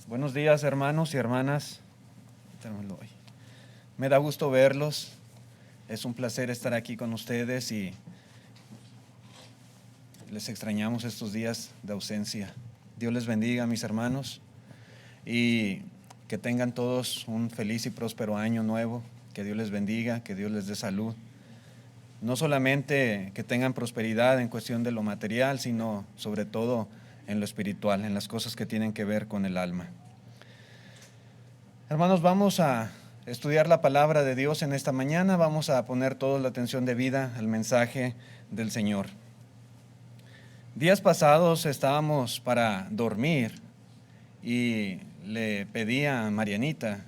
Buenos días, hermanos y hermanas. Me da gusto verlos. Es un placer estar aquí con ustedes y les extrañamos estos días de ausencia. Dios les bendiga, mis hermanos, y que tengan todos un feliz y próspero año nuevo. Que Dios les bendiga, que Dios les dé salud. No solamente que tengan prosperidad en cuestión de lo material, sino sobre todo en lo espiritual, en las cosas que tienen que ver con el alma. Hermanos, vamos a estudiar la palabra de Dios en esta mañana. Vamos a poner toda la atención debida al mensaje del Señor. Días pasados estábamos para dormir y le pedí a Marianita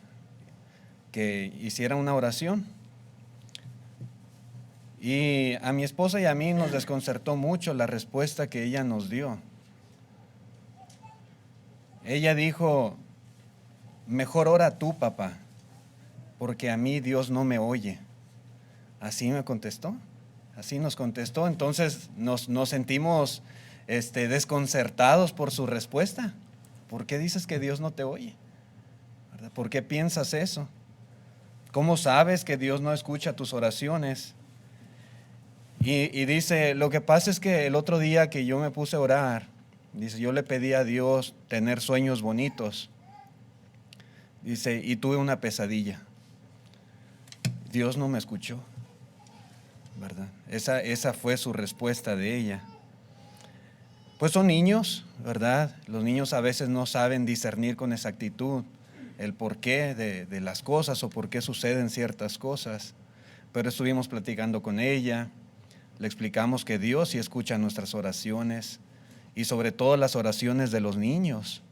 que hiciera una oración. Y a mi esposa y a mí nos desconcertó mucho la respuesta que ella nos dio. Ella dijo: mejor ora tú, papá, porque a mí Dios no me oye. Así me contestó, así nos contestó. Entonces nos sentimos desconcertados por su respuesta. ¿Por qué dices que Dios no te oye? ¿Verdad? ¿Por qué piensas eso? ¿Cómo sabes que Dios no escucha tus oraciones? Y dice, lo que pasa es que el otro día que yo me puse a orar, dice, yo le pedí a Dios tener sueños bonitos. Dice, y tuve una pesadilla. Dios no me escuchó, ¿verdad? Esa fue su respuesta de ella. Pues son niños, ¿verdad? Los niños a veces no saben discernir con exactitud el porqué de las cosas o por qué suceden ciertas cosas. Pero estuvimos platicando con ella, le explicamos que Dios sí escucha nuestras oraciones y sobre todo las oraciones de los niños.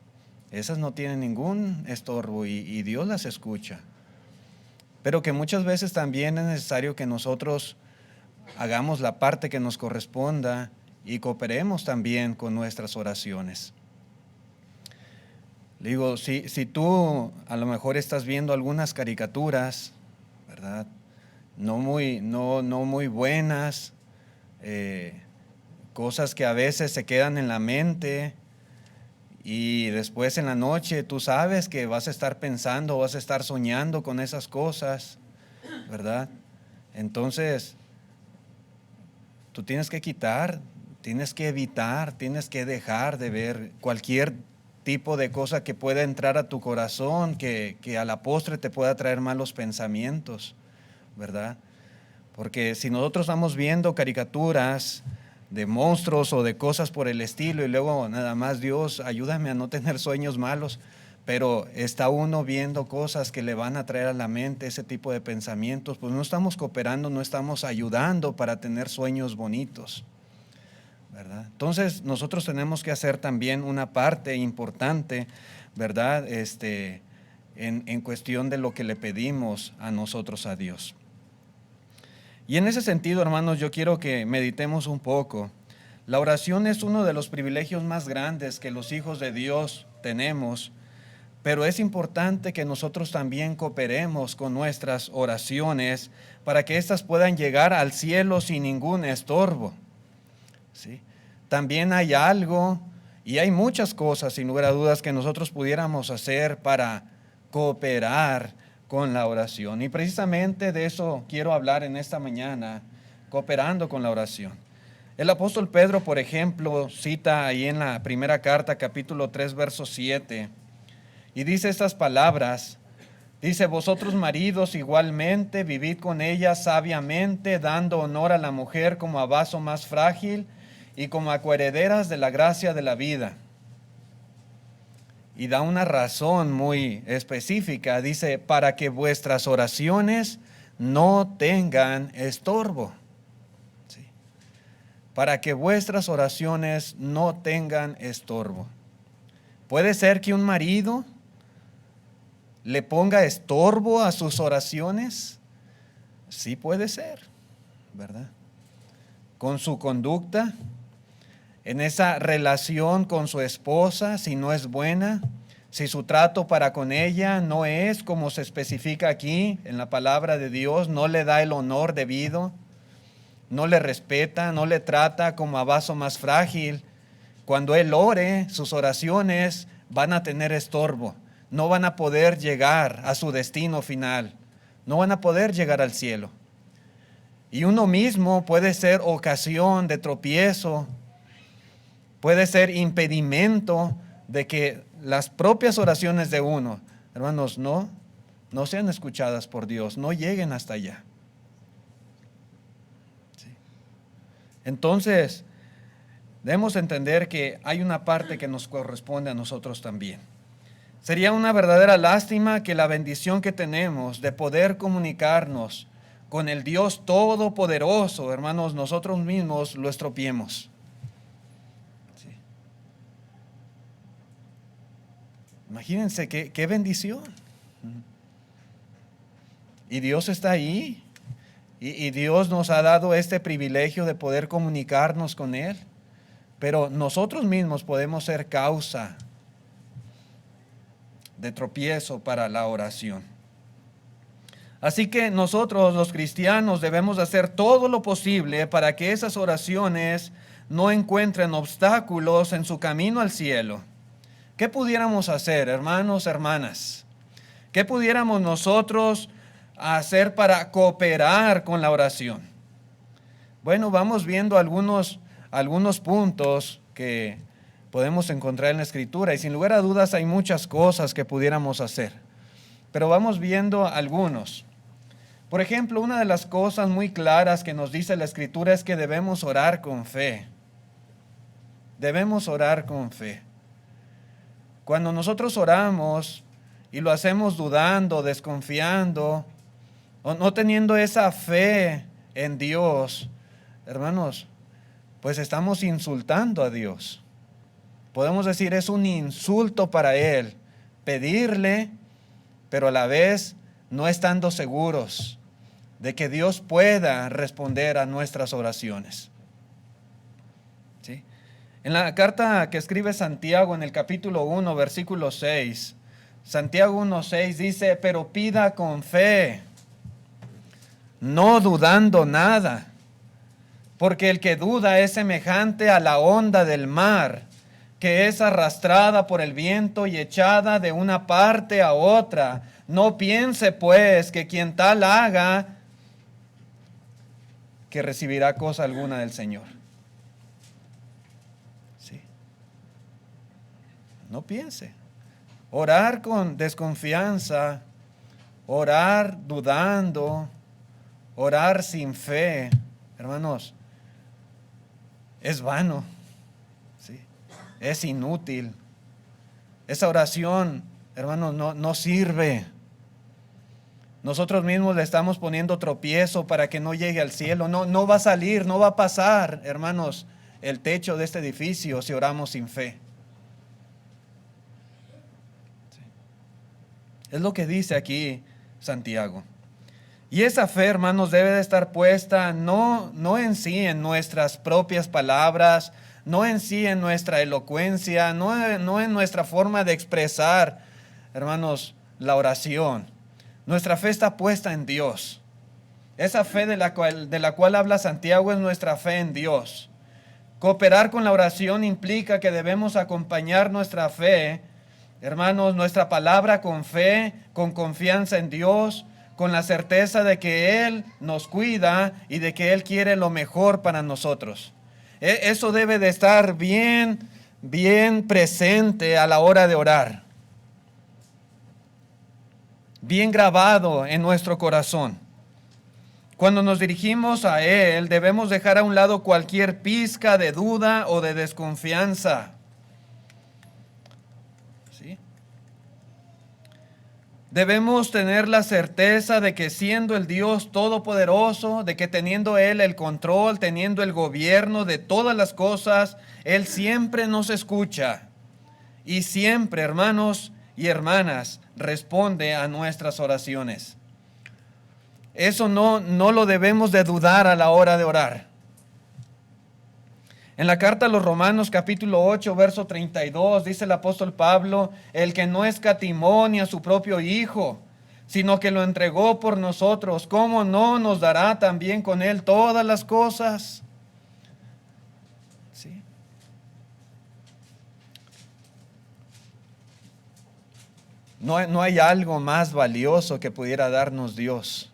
Esas no tienen ningún estorbo y Dios las escucha. Pero que muchas veces también es necesario que nosotros hagamos la parte que nos corresponda y cooperemos también con nuestras oraciones. Le digo, si tú a lo mejor estás viendo algunas caricaturas, ¿verdad? No muy buenas, cosas que a veces se quedan en la mente y después en la noche tú sabes que vas a estar pensando, vas a estar soñando con esas cosas, ¿verdad? Entonces, tú tienes que quitar, tienes que evitar, tienes que dejar de ver cualquier tipo de cosa que pueda entrar a tu corazón, que a la postre te pueda traer malos pensamientos, ¿verdad? Porque si nosotros estamos viendo caricaturas de monstruos o de cosas por el estilo y luego nada más, Dios, ayúdame a no tener sueños malos, pero está uno viendo cosas que le van a traer a la mente ese tipo de pensamientos, pues no estamos cooperando, no estamos ayudando para tener sueños bonitos, ¿verdad? Entonces nosotros tenemos que hacer también una parte importante, ¿verdad? En cuestión de lo que le pedimos a nosotros a Dios. Y en ese sentido, hermanos, yo quiero que meditemos un poco. La oración es uno de los privilegios más grandes que los hijos de Dios tenemos, pero es importante que nosotros también cooperemos con nuestras oraciones para que éstas puedan llegar al cielo sin ningún estorbo. ¿Sí? También hay algo y hay muchas cosas, sin lugar a dudas, que nosotros pudiéramos hacer para cooperar con la oración. Y precisamente de eso quiero hablar en esta mañana, cooperando con la oración. El apóstol Pedro, por ejemplo, cita ahí en la primera carta, capítulo 3, verso 7, y dice estas palabras, dice, vosotros maridos igualmente vivid con ella sabiamente, dando honor a la mujer como a vaso más frágil y como a coherederas de la gracia de la vida. Y da una razón muy específica, dice, para que vuestras oraciones no tengan estorbo. ¿Sí? Para que vuestras oraciones no tengan estorbo. Puede ser que un marido le ponga estorbo a sus oraciones. Sí puede ser, ¿verdad? Con su conducta, en esa relación con su esposa, si no es buena, si su trato para con ella no es como se especifica aquí en la palabra de Dios, no le da el honor debido, no le respeta, no le trata como a vaso más frágil. Cuando él ore, sus oraciones van a tener estorbo, no van a poder llegar a su destino final, no van a poder llegar al cielo. Y uno mismo puede ser ocasión de tropiezo, puede ser impedimento de que las propias oraciones de uno, hermanos, no sean escuchadas por Dios, no lleguen hasta allá. ¿Sí? Entonces, debemos entender que hay una parte que nos corresponde a nosotros también. Sería una verdadera lástima que la bendición que tenemos de poder comunicarnos con el Dios Todopoderoso, hermanos, nosotros mismos lo estropeemos. Sí. Imagínense qué bendición. Y Dios está ahí. Y Dios nos ha dado este privilegio de poder comunicarnos con Él. Pero nosotros mismos podemos ser causa de tropiezo para la oración. Así que nosotros los cristianos debemos hacer todo lo posible para que esas oraciones no encuentren obstáculos en su camino al cielo. ¿Qué pudiéramos hacer, hermanos, hermanas? ¿Qué pudiéramos nosotros hacer para cooperar con la oración? Bueno, vamos viendo algunos puntos que podemos encontrar en la Escritura, y sin lugar a dudas hay muchas cosas que pudiéramos hacer, pero vamos viendo algunos. Por ejemplo, una de las cosas muy claras que nos dice la Escritura es que debemos orar con fe. Debemos orar con fe. Cuando nosotros oramos y lo hacemos dudando, desconfiando, o no teniendo esa fe en Dios, hermanos, pues estamos insultando a Dios. Podemos decir, es un insulto para Él pedirle, pero a la vez no estando seguros de que Dios pueda responder a nuestras oraciones. ¿Sí? En la carta que escribe Santiago en el capítulo 1, versículo 6, Santiago 1:6 dice, pero pida con fe, no dudando nada, porque el que duda es semejante a la onda del mar, que es arrastrada por el viento y echada de una parte a otra. No piense pues que quien tal haga, que recibirá cosa alguna del Señor. Sí. No piense. Orar con desconfianza, orar dudando, orar sin fe, hermanos, es vano. ¿Sí? Es inútil. Esa oración, hermanos, no sirve. Nosotros mismos le estamos poniendo tropiezo para que no llegue al cielo. No va a salir, no va a pasar, hermanos, el techo de este edificio si oramos sin fe. Sí. Es lo que dice aquí Santiago. Y esa fe, hermanos, debe de estar puesta no en sí, en nuestras propias palabras, no en sí, en nuestra elocuencia, no en nuestra forma de expresar, hermanos, la oración. Nuestra fe está puesta en Dios. Esa fe de la cual habla Santiago es nuestra fe en Dios. Cooperar con la oración implica que debemos acompañar nuestra fe, hermanos, nuestra palabra con fe, con confianza en Dios, con la certeza de que Él nos cuida y de que Él quiere lo mejor para nosotros. Eso debe de estar bien presente a la hora de orar. Bien grabado en nuestro corazón. Cuando nos dirigimos a Él, debemos dejar a un lado cualquier pizca de duda o de desconfianza. ¿Sí? Debemos tener la certeza de que siendo el Dios Todopoderoso, de que teniendo Él el control, teniendo el gobierno de todas las cosas, Él siempre nos escucha. Y siempre, hermanos y hermanas, responde a nuestras oraciones. Eso no lo debemos de dudar a la hora de orar. En la carta a los Romanos capítulo 8, verso 32, dice el apóstol Pablo, el que no escatimó ni a su propio Hijo, sino que lo entregó por nosotros, ¿cómo no nos dará también con Él todas las cosas? ¿Sí? No hay algo más valioso que pudiera darnos Dios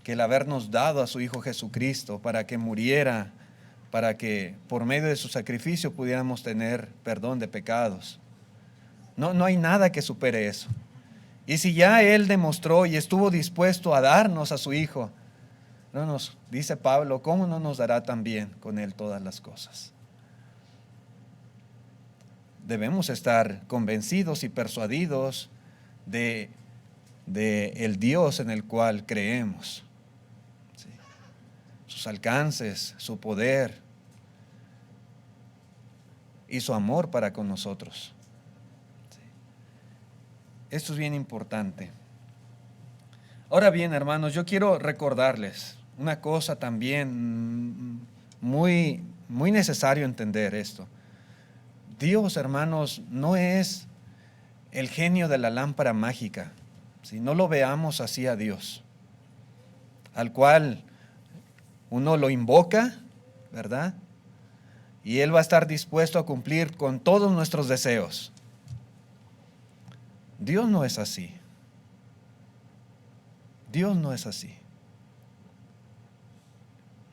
que el habernos dado a su Hijo Jesucristo para que muriera, para que por medio de su sacrificio pudiéramos tener perdón de pecados. No hay nada que supere eso. Y si ya Él demostró y estuvo dispuesto a darnos a su Hijo, dice Pablo, ¿cómo no nos dará también con Él todas las cosas? Debemos estar convencidos y persuadidos de el Dios en el cual creemos. ¿Sí? Sus alcances, su poder y su amor para con nosotros. ¿Sí? Esto es bien importante. Ahora bien, hermanos, yo quiero recordarles una cosa también muy, muy necesario entender esto. Dios, hermanos, no es el genio de la lámpara mágica. ¿Sí? No lo veamos así a Dios, al cual uno lo invoca, ¿verdad? Y Él va a estar dispuesto a cumplir con todos nuestros deseos. Dios no es así. Dios no es así.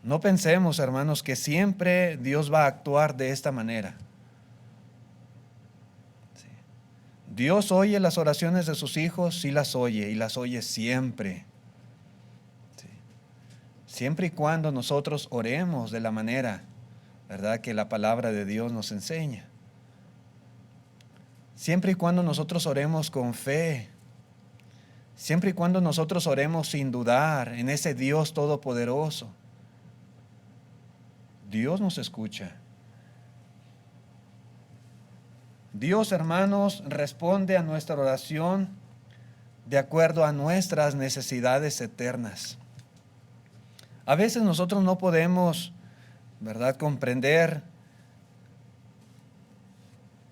No pensemos, hermanos, que siempre Dios va a actuar de esta manera. Dios oye las oraciones de sus hijos, sí las oye, y las oye siempre. Sí. Siempre y cuando nosotros oremos de la manera, ¿verdad?, que la palabra de Dios nos enseña. Siempre y cuando nosotros oremos con fe. Siempre y cuando nosotros oremos sin dudar en ese Dios todopoderoso. Dios nos escucha. Dios, hermanos, responde a nuestra oración de acuerdo a nuestras necesidades eternas. A veces nosotros no podemos, ¿verdad?, comprender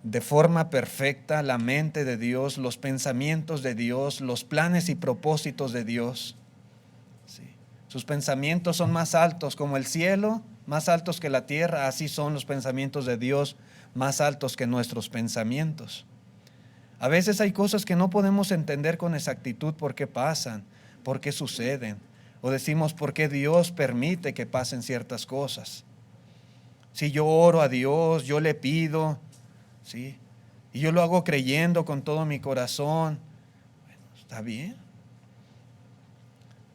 de forma perfecta la mente de Dios, los pensamientos de Dios, los planes y propósitos de Dios. Sí. Sus pensamientos son más altos como el cielo, más altos que la tierra, así son los pensamientos de Dios, más altos que nuestros pensamientos. A veces hay cosas que no podemos entender con exactitud por qué pasan, por qué suceden, o decimos por qué Dios permite que pasen ciertas cosas. Si yo oro a Dios, yo le pido, ¿sí?, y yo lo hago creyendo con todo mi corazón, bueno, está bien.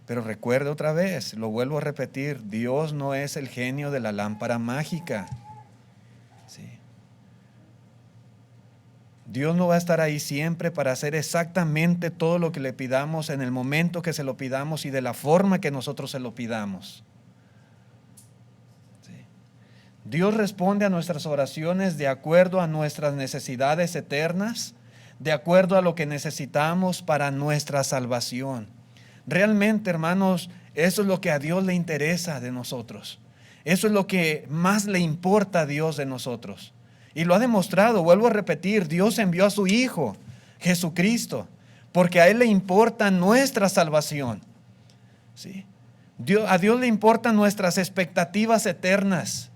Pero recuerde otra vez, lo vuelvo a repetir, Dios no es el genio de la lámpara mágica. ¿Sí? Dios no va a estar ahí siempre para hacer exactamente todo lo que le pidamos en el momento que se lo pidamos y de la forma que nosotros se lo pidamos. ¿Sí? Dios responde a nuestras oraciones de acuerdo a nuestras necesidades eternas, de acuerdo a lo que necesitamos para nuestra salvación. Realmente, hermanos, eso es lo que a Dios le interesa de nosotros. Eso es lo que más le importa a Dios de nosotros. Y lo ha demostrado, vuelvo a repetir, Dios envió a su Hijo, Jesucristo, porque a Él le importa nuestra salvación. ¿Sí? A Dios le importan nuestras expectativas eternas.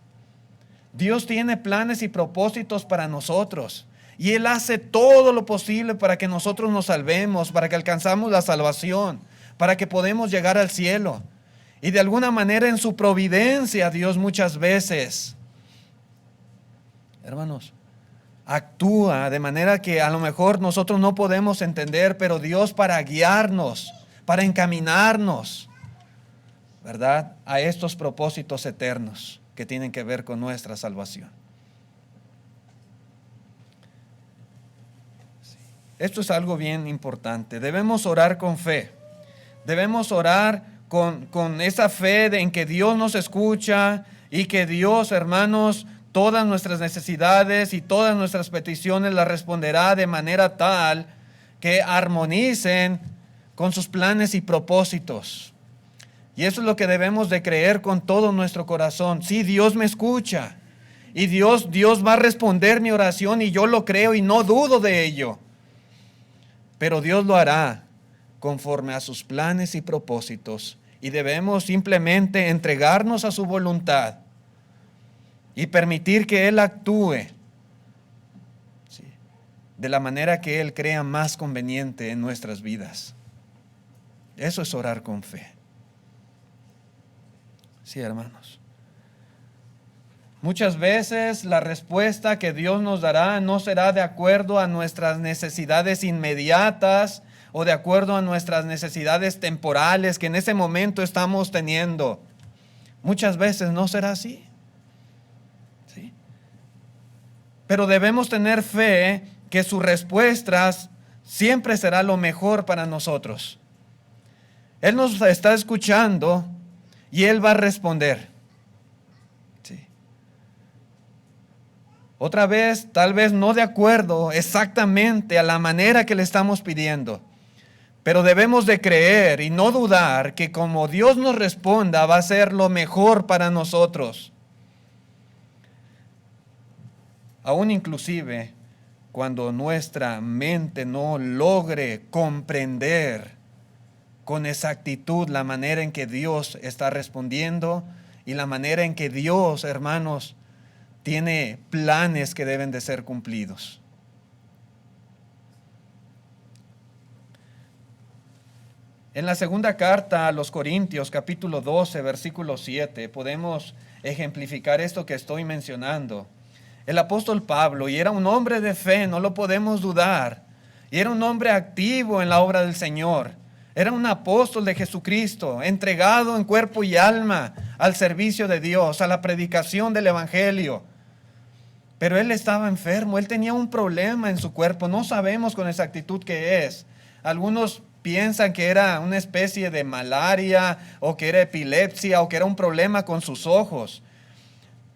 Dios tiene planes y propósitos para nosotros. Y Él hace todo lo posible para que nosotros nos salvemos, para que alcanzamos la salvación, para que podamos llegar al cielo. Y de alguna manera en su providencia, Dios muchas veces, hermanos, actúa de manera que a lo mejor nosotros no podemos entender, pero Dios para guiarnos, para encaminarnos, ¿verdad?, a estos propósitos eternos que tienen que ver con nuestra salvación. Esto es algo bien importante. Debemos orar con fe. Debemos orar con esa fe en que Dios nos escucha y que Dios, hermanos, todas nuestras necesidades y todas nuestras peticiones las responderá de manera tal que armonicen con sus planes y propósitos. Y eso es lo que debemos de creer con todo nuestro corazón. Sí, Dios me escucha y Dios va a responder mi oración y yo lo creo y no dudo de ello. Pero Dios lo hará conforme a sus planes y propósitos y debemos simplemente entregarnos a su voluntad y permitir que Él actúe. ¿Sí? de la manera que Él crea más conveniente en nuestras vidas. Eso es orar con fe. Sí, hermanos. Muchas veces la respuesta que Dios nos dará no será de acuerdo a nuestras necesidades inmediatas o de acuerdo a nuestras necesidades temporales que en ese momento estamos teniendo. Muchas veces no será así. ¿Sí? Pero debemos tener fe que sus respuestas siempre será lo mejor para nosotros. Él nos está escuchando y Él va a responder. Sí. Otra vez, tal vez no de acuerdo exactamente a la manera que le estamos pidiendo, pero debemos de creer y no dudar que como Dios nos responda va a ser lo mejor para nosotros. Aún inclusive cuando nuestra mente no logre comprender con exactitud la manera en que Dios está respondiendo y la manera en que Dios, hermanos, tiene planes que deben de ser cumplidos. En la segunda carta a los Corintios, capítulo 12, versículo 7, podemos ejemplificar esto que estoy mencionando. El apóstol Pablo, y era un hombre de fe, no lo podemos dudar, y era un hombre activo en la obra del Señor. Era un apóstol de Jesucristo, entregado en cuerpo y alma al servicio de Dios, a la predicación del Evangelio. Pero él estaba enfermo, él tenía un problema en su cuerpo, no sabemos con exactitud qué es. Algunos piensan que era una especie de malaria, o que era epilepsia, o que era un problema con sus ojos.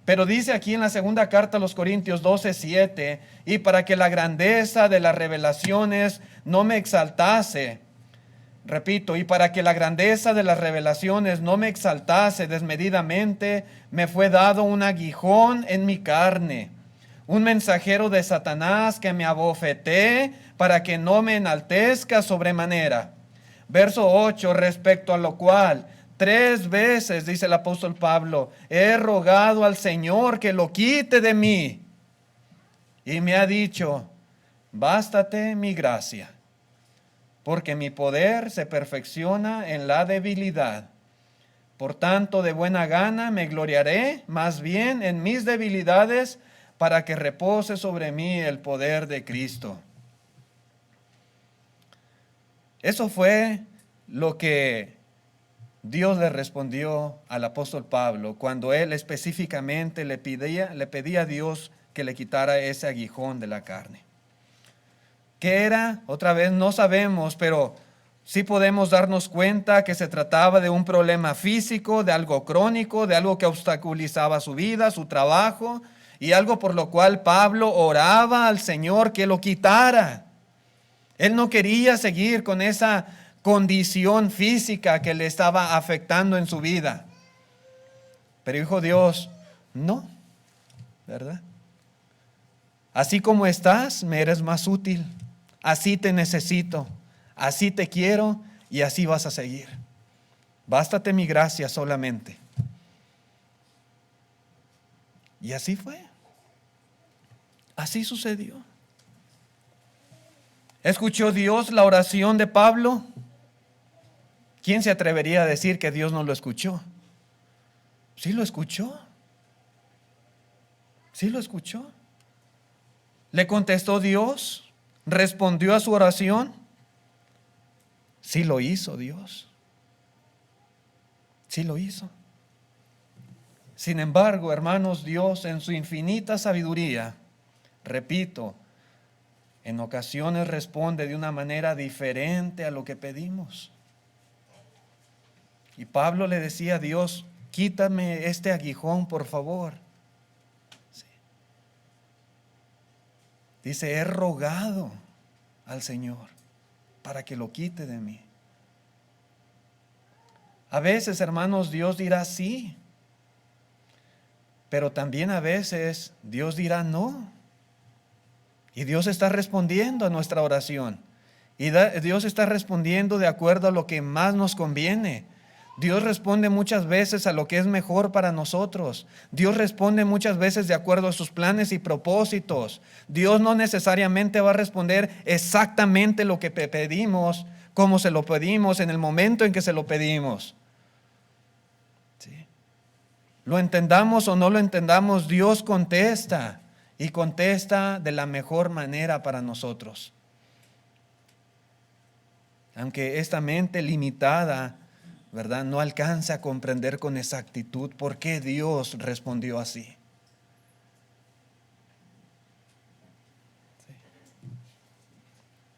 Pero dice aquí en la segunda carta a los Corintios 12:7, y para que la grandeza de las revelaciones no me exaltase, repito, y para que la grandeza de las revelaciones no me exaltase desmedidamente, me fue dado un aguijón en mi carne, un mensajero de Satanás que me abofeté para que no me enaltezca sobremanera. Verso 8, respecto a lo cual 3 veces, dice el apóstol Pablo, he rogado al Señor que lo quite de mí. Y me ha dicho, bástate mi gracia, porque mi poder se perfecciona en la debilidad. Por tanto, de buena gana me gloriaré más bien en mis debilidades, para que repose sobre mí el poder de Cristo. Eso fue lo que Dios le respondió al apóstol Pablo cuando él específicamente le pedía a Dios que le quitara ese aguijón de la carne. ¿Qué era? Otra vez no sabemos, pero sí podemos darnos cuenta que se trataba de un problema físico, de algo crónico, de algo que obstaculizaba su vida, su trabajo, y algo por lo cual Pablo oraba al Señor que lo quitara. Él no quería seguir con esa condición física que le estaba afectando en su vida. Pero dijo Dios, no, ¿verdad? Así como estás, me eres más útil. Así te necesito, así te quiero y así vas a seguir. Bástate mi gracia solamente. Y así fue. Así sucedió. ¿Escuchó Dios la oración de Pablo? ¿Quién se atrevería a decir que Dios no lo escuchó? Sí lo escuchó. Sí lo escuchó. ¿Le contestó Dios? ¿Respondió a su oración? Sí lo hizo Dios. Sí lo hizo. Sin embargo, hermanos, Dios en su infinita sabiduría, repito, en ocasiones responde de una manera diferente a lo que pedimos. Y Pablo le decía a Dios, quítame este aguijón, por favor. Sí. Dice, he rogado al Señor para que lo quite de mí. A veces, hermanos, Dios dirá sí, pero también a veces Dios dirá no. Y Dios está respondiendo a nuestra oración. Y Dios está respondiendo de acuerdo a lo que más nos conviene, Dios responde muchas veces a lo que es mejor para nosotros. Dios responde muchas veces de acuerdo a sus planes y propósitos. Dios no necesariamente va a responder exactamente lo que pedimos, como se lo pedimos, en el momento en que se lo pedimos. ¿Sí? Lo entendamos o no lo entendamos, Dios contesta y contesta de la mejor manera para nosotros. Aunque esta mente limitada, ¿verdad?, no alcanza a comprender con exactitud por qué Dios respondió así.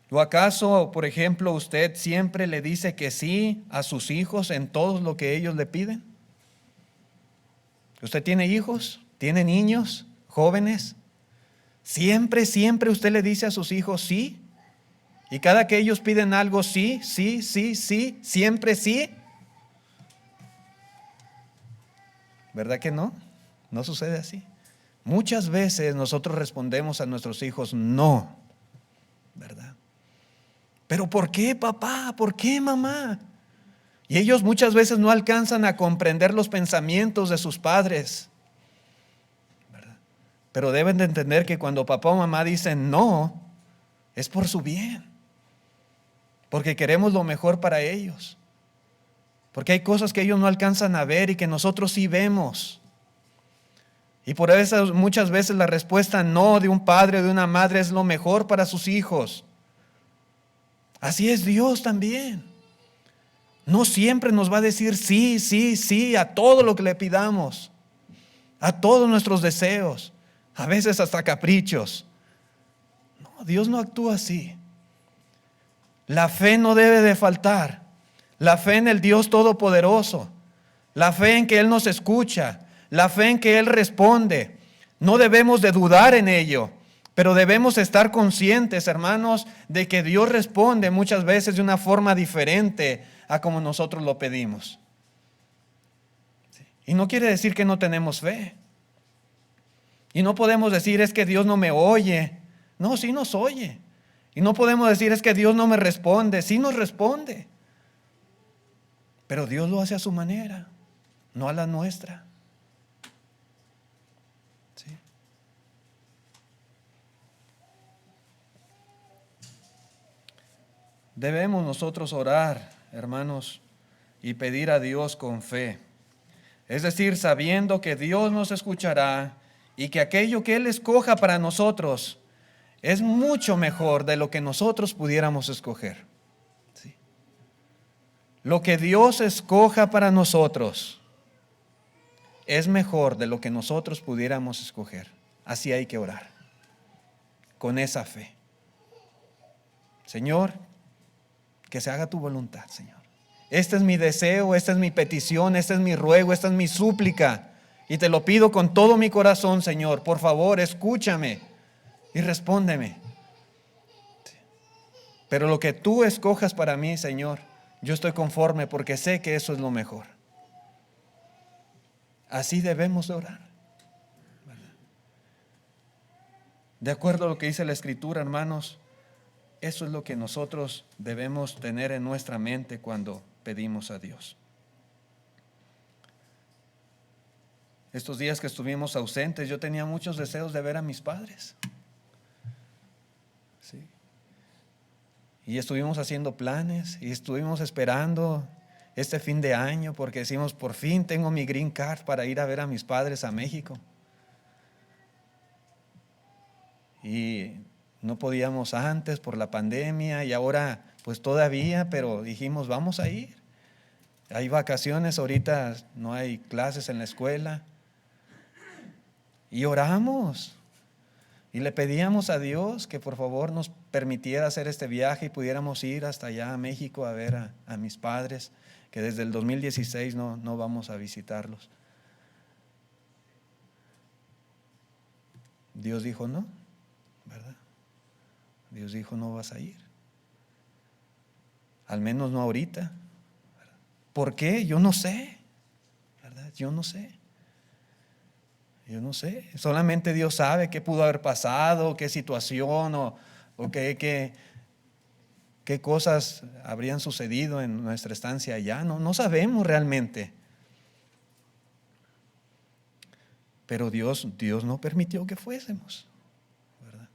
¿O acaso, por ejemplo, usted siempre le dice que sí a sus hijos en todo lo que ellos le piden? ¿Usted tiene hijos? ¿Tiene niños? ¿Jóvenes? Siempre usted le dice a sus hijos sí. Y cada que ellos piden algo, sí, sí, sí, sí, siempre sí. ¿Verdad que no? No sucede así. Muchas veces nosotros respondemos a nuestros hijos no, ¿verdad? ¿Pero por qué, papá? ¿Por qué, mamá? Y ellos muchas veces no alcanzan a comprender los pensamientos de sus padres, ¿verdad? Pero deben de entender que cuando papá o mamá dicen no, es por su bien, porque queremos lo mejor para ellos, porque hay cosas que ellos no alcanzan a ver y que nosotros sí vemos. Y por eso muchas veces la respuesta no de un padre o de una madre es lo mejor para sus hijos. Así es Dios también. No siempre nos va a decir sí, sí, sí a todo lo que le pidamos, a todos nuestros deseos, a veces hasta caprichos. No, Dios no actúa así. La fe no debe de faltar. La fe en el Dios Todopoderoso. La fe en que Él nos escucha. La fe en que Él responde. No debemos de dudar en ello, pero debemos estar conscientes, hermanos, de que Dios responde muchas veces de una forma diferente a como nosotros lo pedimos. Y no quiere decir que no tenemos fe. Y no podemos decir es que Dios no me oye. No, sí nos oye. Y no podemos decir es que Dios no me responde. Sí nos responde. Pero Dios lo hace a su manera, no a la nuestra. ¿Sí? Debemos nosotros orar, hermanos, y pedir a Dios con fe. Es decir, sabiendo que Dios nos escuchará y que aquello que Él escoja para nosotros es mucho mejor de lo que nosotros pudiéramos escoger. ¿Sí? Lo que Dios escoja para nosotros es mejor de lo que nosotros pudiéramos escoger. Así hay que orar, con esa fe. Señor, que se haga tu voluntad, Señor. Este es mi deseo, esta es mi petición, este es mi ruego, esta es mi súplica. Y te lo pido con todo mi corazón, Señor. Por favor, escúchame y respóndeme. Pero lo que tú escojas para mí, Señor, yo estoy conforme porque sé que eso es lo mejor. Así debemos de orar, ¿verdad? De acuerdo a lo que dice la Escritura, hermanos, eso es lo que nosotros debemos tener en nuestra mente cuando pedimos a Dios. Estos días que estuvimos ausentes, yo tenía muchos deseos de ver a mis padres. ¿Sí? Y estuvimos haciendo planes y estuvimos esperando este fin de año porque decimos, por fin tengo mi green card para ir a ver a mis padres a México. Y no podíamos antes por la pandemia y ahora pues todavía, pero dijimos, vamos a ir. Hay vacaciones, ahorita no hay clases en la escuela. Y oramos y le pedíamos a Dios que por favor nos permitiera hacer este viaje y pudiéramos ir hasta allá a México a ver a mis padres, que desde el 2016 no vamos a visitarlos. Dios dijo no, ¿verdad? Dios dijo no vas a ir, al menos no ahorita. ¿Por qué? Yo no sé, ¿verdad? Yo no sé, solamente Dios sabe qué pudo haber pasado, qué situación o qué qué cosas habrían sucedido en nuestra estancia allá. No sabemos realmente. Pero Dios no permitió que fuésemos, ¿verdad?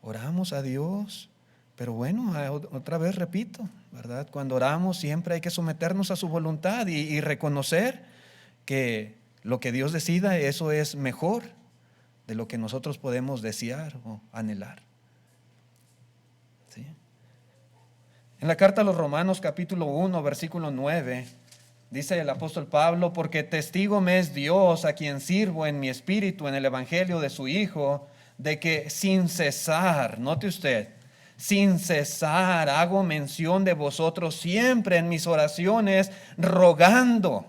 Oramos a Dios, pero bueno, otra vez repito, ¿verdad? Cuando oramos siempre hay que someternos a su voluntad y reconocer que lo que Dios decida, eso es mejor de lo que nosotros podemos desear o anhelar. ¿Sí? En la carta a los Romanos capítulo 1, versículo 9, dice el apóstol Pablo: porque testigo me es Dios, a quien sirvo en mi espíritu en el evangelio de su Hijo, de que sin cesar, note usted, sin cesar hago mención de vosotros siempre en mis oraciones, rogando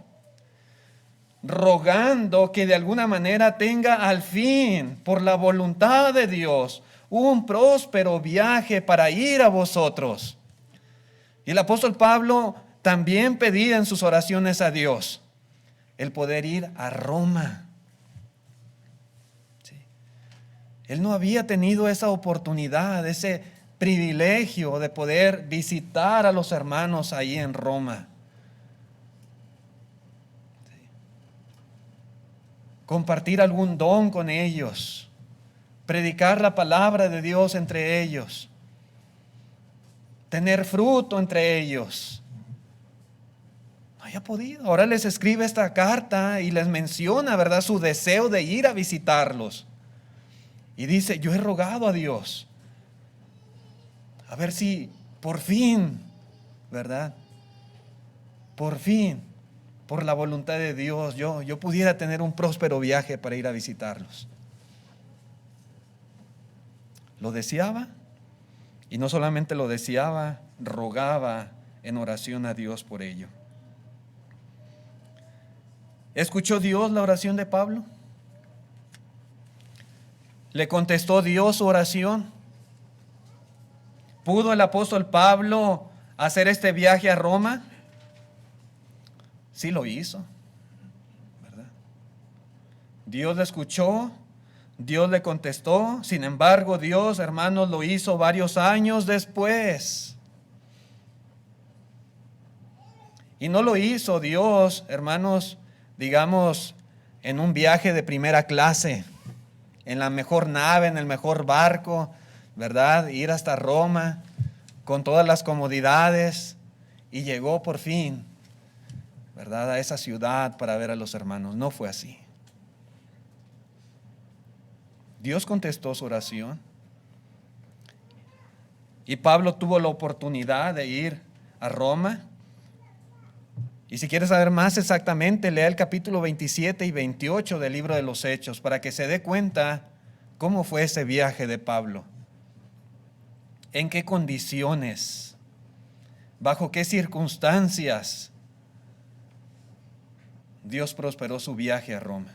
que de alguna manera tenga al fin, por la voluntad de Dios, un próspero viaje para ir a vosotros. Y el apóstol Pablo también pedía en sus oraciones a Dios el poder ir a Roma. ¿Sí? Él no había tenido esa oportunidad, ese privilegio de poder visitar a los hermanos ahí en Roma. Compartir algún don con ellos, predicar la palabra de Dios entre ellos, tener fruto entre ellos. No haya podido. Ahora les escribe esta carta y les menciona, ¿verdad?, su deseo de ir a visitarlos. Y dice: yo he rogado a Dios a ver si por fin, ¿verdad?, por fin, por la voluntad de Dios, yo pudiera tener un próspero viaje para ir a visitarlos. Lo deseaba, y no solamente lo deseaba, rogaba en oración a Dios por ello. ¿Escuchó Dios la oración de Pablo? ¿Le contestó Dios su oración? ¿Pudo el apóstol Pablo hacer este viaje a Roma? Sí lo hizo, ¿verdad? Dios le escuchó, Dios le contestó. Sin embargo, Dios, hermanos, lo hizo varios años después. Y no lo hizo Dios, hermanos, digamos, en un viaje de primera clase, en la mejor nave, en el mejor barco, ¿verdad? Ir hasta Roma con todas las comodidades, y llegó por fin, ¿verdad?, a esa ciudad para ver a los hermanos. No fue así. Dios contestó su oración, y Pablo tuvo la oportunidad de ir a Roma. Y si quieres saber más exactamente, lea el capítulo 27 y 28 del libro de los Hechos para que se dé cuenta cómo fue ese viaje de Pablo, en qué condiciones, bajo qué circunstancias Dios prosperó su viaje a Roma.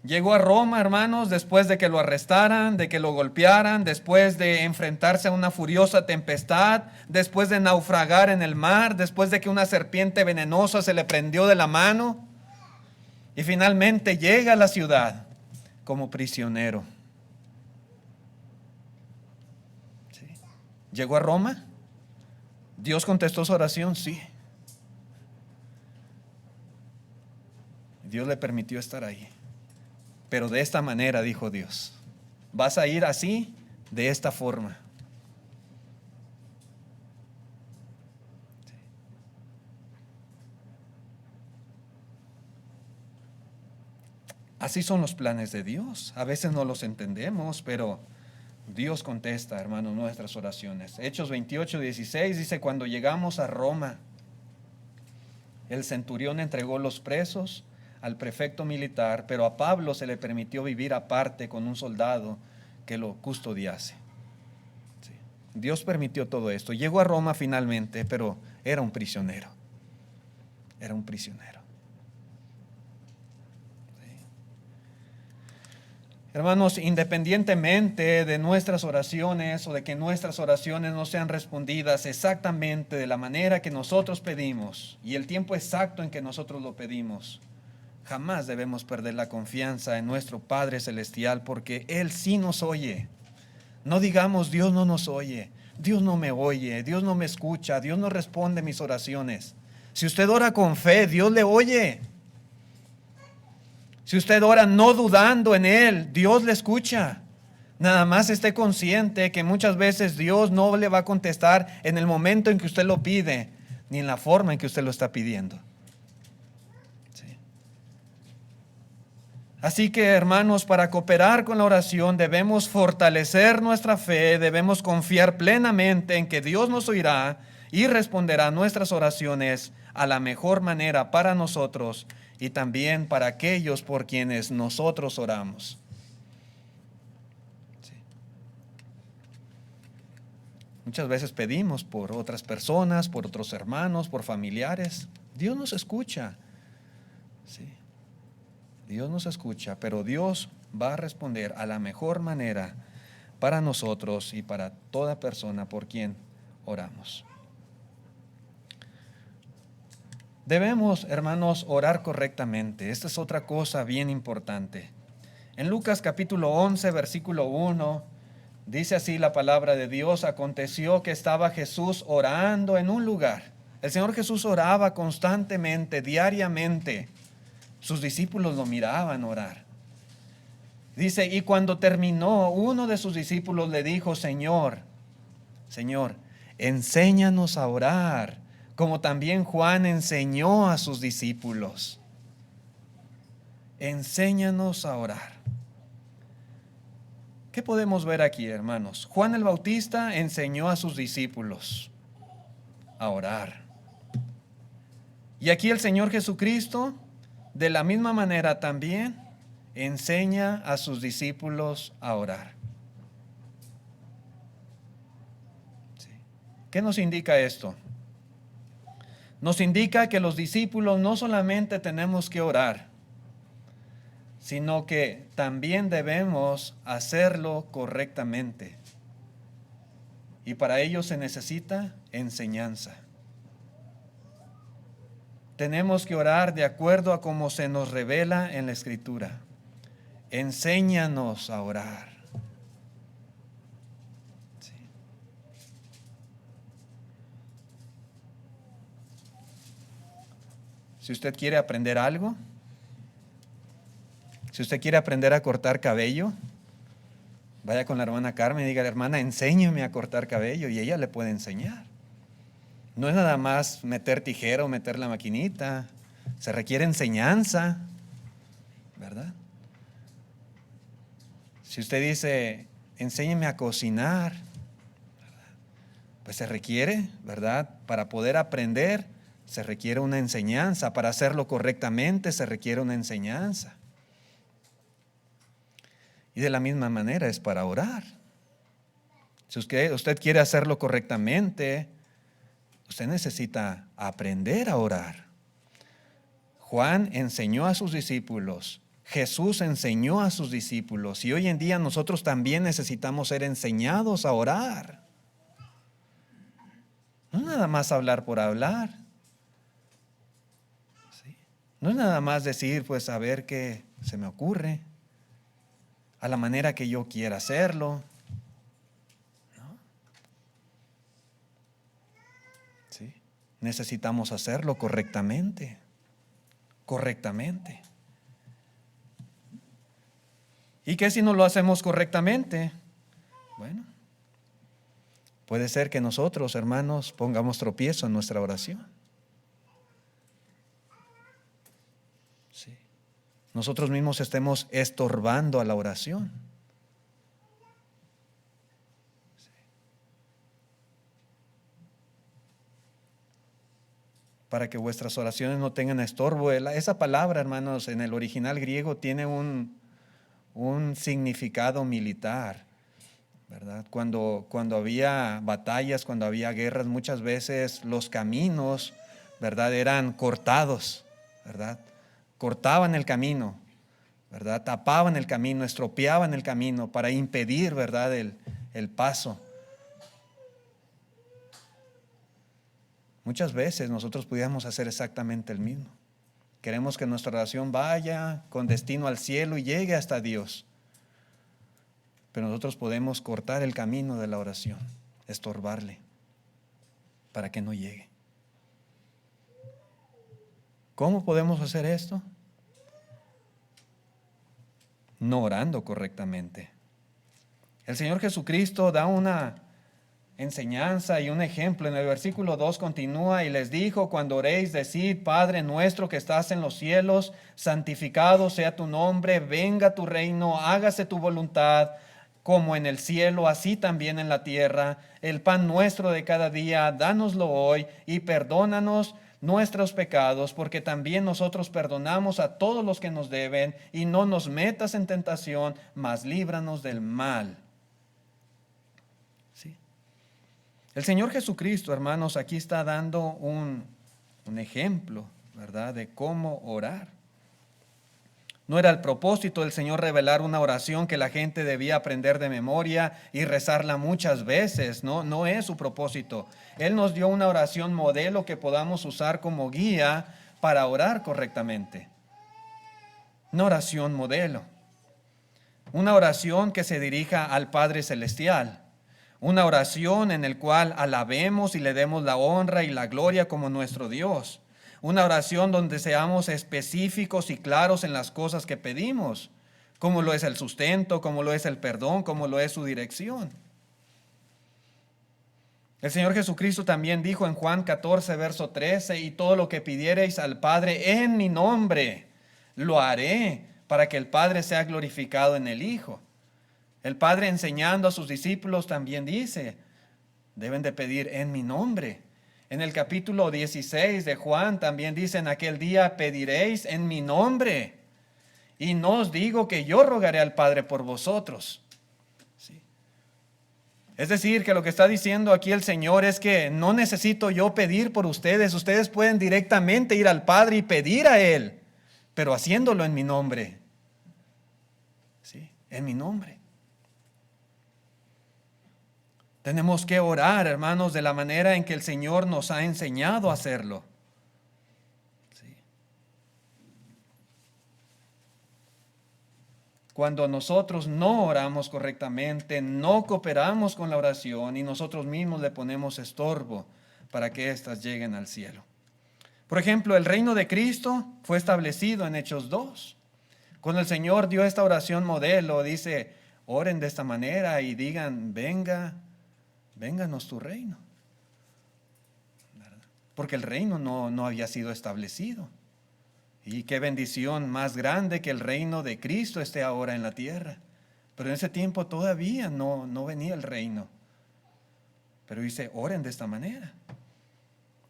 Llegó a Roma, hermanos, después de que lo arrestaran, de que lo golpearan, después de enfrentarse a una furiosa tempestad, después de naufragar en el mar, después de que una serpiente venenosa se le prendió de la mano, y finalmente llega a la ciudad como prisionero. ¿Sí? ¿Llegó a Roma? ¿Dios contestó su oración? Sí. Dios le permitió estar ahí. Pero de esta manera, dijo Dios, vas a ir así, de esta forma. Así son los planes de Dios. A veces no los entendemos, pero Dios contesta, hermanos, nuestras oraciones. Hechos 28:16 dice: cuando llegamos a Roma, el centurión entregó los presos al prefecto militar, pero a Pablo se le permitió vivir aparte con un soldado que lo custodiase. Sí. Dios permitió todo esto. Llegó a Roma finalmente, pero era un prisionero. Era un prisionero. Sí. Hermanos, independientemente de nuestras oraciones o de que nuestras oraciones no sean respondidas exactamente de la manera que nosotros pedimos y el tiempo exacto en que nosotros lo pedimos, Jamás debemos perder la confianza en nuestro Padre Celestial, porque Él sí nos oye. No digamos, Dios no nos oye, Dios no me oye, Dios no me escucha, Dios no responde mis oraciones. Si usted ora con fe, Dios le oye. Si usted ora no dudando en Él, Dios le escucha. Nada más esté consciente que muchas veces Dios no le va a contestar en el momento en que usted lo pide, ni en la forma en que usted lo está pidiendo. Sí. Así que, hermanos, para cooperar con la oración debemos fortalecer nuestra fe, debemos confiar plenamente en que Dios nos oirá y responderá nuestras oraciones a la mejor manera para nosotros y también para aquellos por quienes nosotros oramos. Sí. Muchas veces pedimos por otras personas, por otros hermanos, por familiares. Dios nos escucha. Sí. Dios nos escucha, pero Dios va a responder a la mejor manera para nosotros y para toda persona por quien oramos. Debemos, hermanos, orar correctamente. Esta es otra cosa bien importante. En Lucas capítulo 11, versículo 1, dice así la palabra de Dios: aconteció que estaba Jesús orando en un lugar. El Señor Jesús oraba constantemente, diariamente. Sus discípulos lo miraban orar. Dice, y cuando terminó, uno de sus discípulos le dijo: Señor, enséñanos a orar, como también Juan enseñó a sus discípulos. Enséñanos a orar. ¿Qué podemos ver aquí, hermanos? Juan el Bautista enseñó a sus discípulos a orar. Y aquí el Señor Jesucristo, de la misma manera también, enseña a sus discípulos a orar. Sí. ¿Qué nos indica esto? Nos indica que los discípulos no solamente tenemos que orar, sino que también debemos hacerlo correctamente. Y para ello se necesita enseñanza. Tenemos que orar de acuerdo a como se nos revela en la Escritura. Enséñanos a orar. Sí. Si usted quiere aprender algo, si usted quiere aprender a cortar cabello, vaya con la hermana Carmen y diga: hermana, enséñeme a cortar cabello, y ella le puede enseñar. No es nada más meter tijera o meter la maquinita, se requiere enseñanza, ¿verdad? Si usted dice: enséñeme a cocinar, ¿verdad? Pues se requiere, ¿verdad? Para poder aprender se requiere una enseñanza, para hacerlo correctamente se requiere una enseñanza. Y de la misma manera es para orar. Si usted quiere hacerlo correctamente, usted necesita aprender a orar. Juan enseñó a sus discípulos, Jesús enseñó a sus discípulos, y hoy en día nosotros también necesitamos ser enseñados a orar. No es nada más hablar por hablar. ¿Sí? No es nada más decir, pues a ver qué se me ocurre, a la manera que yo quiera hacerlo. ¿No? ¿Sí? Necesitamos hacerlo correctamente. Correctamente. ¿Y qué si no lo hacemos correctamente? Bueno, puede ser que nosotros, hermanos, pongamos tropiezo en nuestra oración. Sí. Nosotros mismos estemos estorbando a la oración. Sí. Para que vuestras oraciones no tengan estorbo. Esa palabra, hermanos, en el original griego tiene un significado militar, ¿verdad? Cuando había batallas, cuando había guerras, muchas veces los caminos, ¿verdad?, eran cortados, ¿verdad? Cortaban el camino, ¿verdad? Tapaban el camino, estropeaban el camino para impedir, ¿verdad?, el paso. Muchas veces nosotros pudiéramos hacer exactamente el mismo. Queremos que nuestra oración vaya con destino al cielo y llegue hasta Dios. Pero nosotros podemos cortar el camino de la oración, estorbarle, para que no llegue. ¿Cómo podemos hacer esto? No orando correctamente. El Señor Jesucristo da una enseñanza y un ejemplo. En el versículo 2 continúa y les dijo: cuando oréis, decid: Padre nuestro que estás en los cielos, santificado sea tu nombre, venga tu reino, hágase tu voluntad, como en el cielo, así también en la tierra. El pan nuestro de cada día, dánoslo hoy, y perdónanos nuestros pecados, porque también nosotros perdonamos a todos los que nos deben, y no nos metas en tentación, mas líbranos del mal. ¿Sí? El Señor Jesucristo, hermanos, aquí está dando un ejemplo, ¿verdad?, de cómo orar. No era el propósito del Señor revelar una oración que la gente debía aprender de memoria y rezarla muchas veces. No es su propósito. Él nos dio una oración modelo que podamos usar como guía para orar correctamente. Una oración modelo. Una oración que se dirija al Padre Celestial. Una oración en la cual alabemos y le demos la honra y la gloria como nuestro Dios. Una oración donde seamos específicos y claros en las cosas que pedimos, como lo es el sustento, como lo es el perdón, como lo es su dirección. El Señor Jesucristo también dijo en Juan 14, verso 13: y todo lo que pidiereis al Padre en mi nombre, lo haré, para que el Padre sea glorificado en el Hijo. El Padre, enseñando a sus discípulos, también dice: deben de pedir en mi nombre. En el capítulo 16 de Juan también dice: en aquel día pediréis en mi nombre, y no os digo que yo rogaré al Padre por vosotros. ¿Sí? Es decir, que lo que está diciendo aquí el Señor es que no necesito yo pedir por ustedes. Ustedes pueden directamente ir al Padre y pedir a Él, pero haciéndolo en mi nombre. ¿Sí? En mi nombre. Tenemos que orar, hermanos, de la manera en que el Señor nos ha enseñado a hacerlo. ¿Sí? Cuando nosotros no oramos correctamente, no cooperamos con la oración y nosotros mismos le ponemos estorbo para que éstas lleguen al cielo. Por ejemplo, el reino de Cristo fue establecido en Hechos 2. Cuando el Señor dio esta oración modelo, dice: oren de esta manera y digan: vénganos tu reino. ¿Verdad? Porque el reino no había sido establecido. Y qué bendición más grande que el reino de Cristo esté ahora en la tierra. Pero en ese tiempo todavía no venía el reino. Pero dice: oren de esta manera.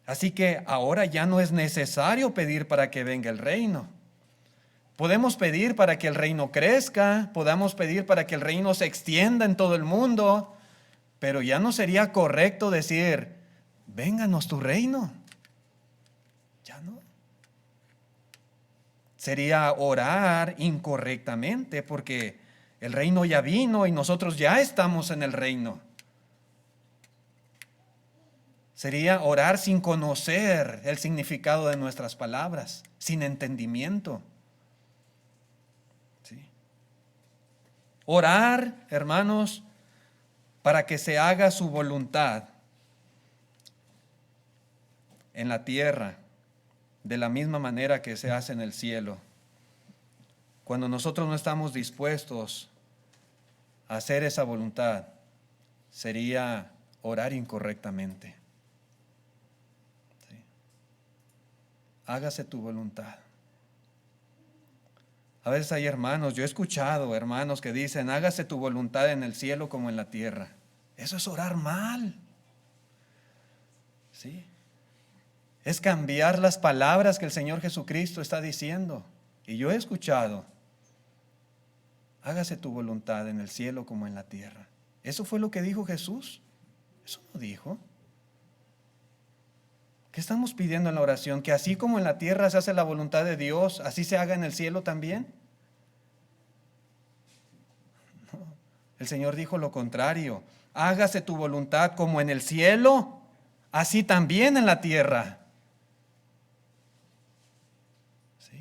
Así que ahora ya no es necesario pedir para que venga el reino. Podemos pedir para que el reino crezca, podamos pedir para que el reino se extienda en todo el mundo. Pero ya no sería correcto decir: vénganos tu reino. Ya no. Sería orar incorrectamente, porque el reino ya vino y nosotros ya estamos en el reino. Sería orar sin conocer el significado de nuestras palabras, sin entendimiento. ¿Sí? Orar, hermanos, para que se haga su voluntad en la tierra, de la misma manera que se hace en el cielo. Cuando nosotros no estamos dispuestos a hacer esa voluntad, sería orar incorrectamente. ¿Sí? Hágase tu voluntad. A veces hay hermanos, yo he escuchado hermanos que dicen: hágase tu voluntad en el cielo como en la tierra. Eso es orar mal. ¿Sí? Es cambiar las palabras que el Señor Jesucristo está diciendo. Y yo he escuchado: hágase tu voluntad en el cielo como en la tierra. ¿Eso fue lo que dijo Jesús? Eso no dijo. ¿Qué estamos pidiendo en la oración? ¿Que así como en la tierra se hace la voluntad de Dios, así se haga en el cielo también? No. El Señor dijo lo contrario: hágase tu voluntad como en el cielo, así también en la tierra. ¿Sí?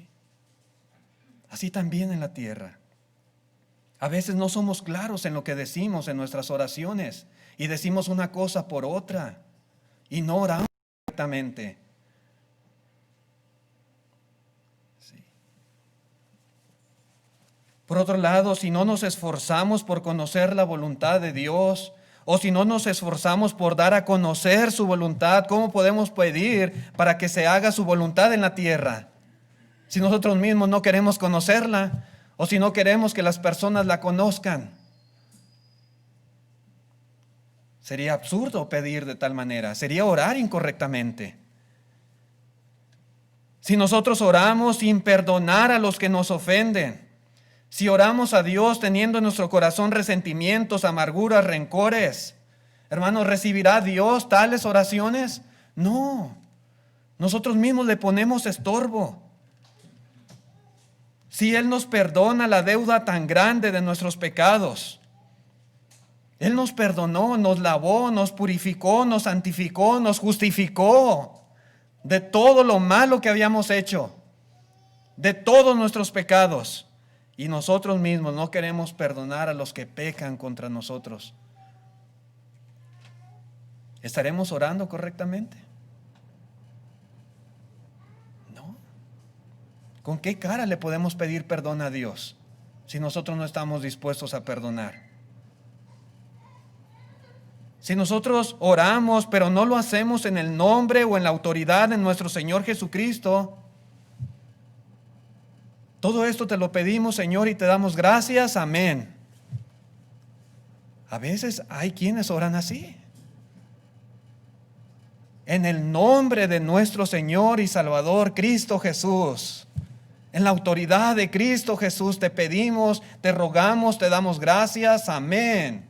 así también en la tierra. A veces no somos claros en lo que decimos en nuestras oraciones y decimos una cosa por otra y no oramos correctamente. Sí. Por otro lado, si no nos esforzamos por conocer la voluntad de Dios, o si no nos esforzamos por dar a conocer su voluntad, ¿cómo podemos pedir para que se haga su voluntad en la tierra? Si nosotros mismos no queremos conocerla, o si no queremos que las personas la conozcan. Sería absurdo pedir de tal manera, sería orar incorrectamente. Si nosotros oramos sin perdonar a los que nos ofenden, si oramos a Dios teniendo en nuestro corazón resentimientos, amarguras, rencores, hermanos, ¿recibirá Dios tales oraciones? No, nosotros mismos le ponemos estorbo. Si Él nos perdona la deuda tan grande de nuestros pecados, Él nos perdonó, nos lavó, nos purificó, nos santificó, nos justificó de todo lo malo que habíamos hecho, de todos nuestros pecados. Y nosotros mismos no queremos perdonar a los que pecan contra nosotros. ¿Estaremos orando correctamente? No. ¿Con qué cara le podemos pedir perdón a Dios si nosotros no estamos dispuestos a perdonar? Si nosotros oramos, pero no lo hacemos en el nombre o en la autoridad de nuestro Señor Jesucristo, todo esto te lo pedimos, Señor, y te damos gracias. Amén. A veces hay quienes oran así. En el nombre de nuestro Señor y Salvador Cristo Jesús, en la autoridad de Cristo Jesús, te pedimos, te rogamos, te damos gracias. Amén.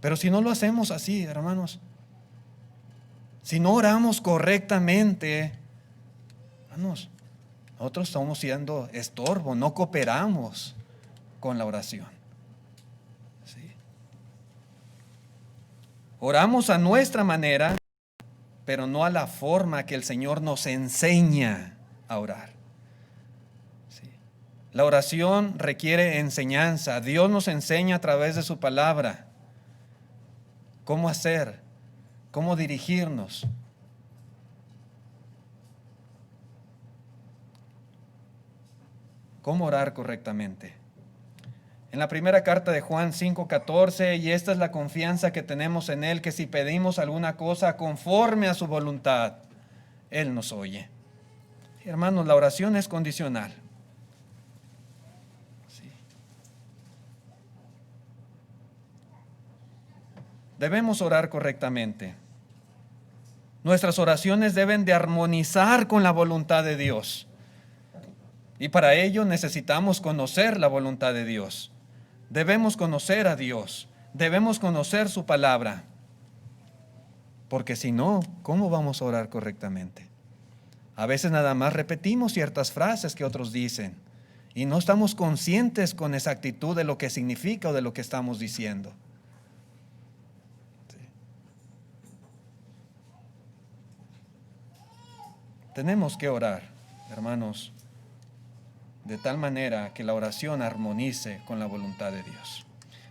Pero si no lo hacemos así, hermanos, si no oramos correctamente, hermanos, nosotros estamos siendo estorbo, no cooperamos con la oración. ¿Sí? Oramos a nuestra manera, pero no a la forma que el Señor nos enseña a orar. ¿Sí? La oración requiere enseñanza. Dios nos enseña a través de su palabra cómo hacer, cómo dirigirnos. ¿Cómo orar correctamente? En la primera carta de Juan 5:14, y esta es la confianza que tenemos en Él, que si pedimos alguna cosa conforme a su voluntad, Él nos oye. Hermanos, la oración es condicional. Sí. Debemos orar correctamente. Nuestras oraciones deben de armonizar con la voluntad de Dios. Y para ello necesitamos conocer la voluntad de Dios. Debemos conocer a Dios. Debemos conocer su palabra. Porque si no, ¿cómo vamos a orar correctamente? A veces nada más repetimos ciertas frases que otros dicen y no estamos conscientes con exactitud de lo que significa o de lo que estamos diciendo. Sí. Tenemos que orar, hermanos, de tal manera que la oración armonice con la voluntad de Dios.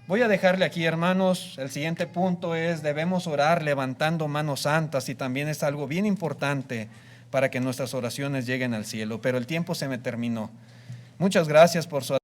Voy a dejarle aquí, hermanos, el siguiente punto es, debemos orar levantando manos santas, y también es algo bien importante para que nuestras oraciones lleguen al cielo, pero el tiempo se me terminó. Muchas gracias por su atención.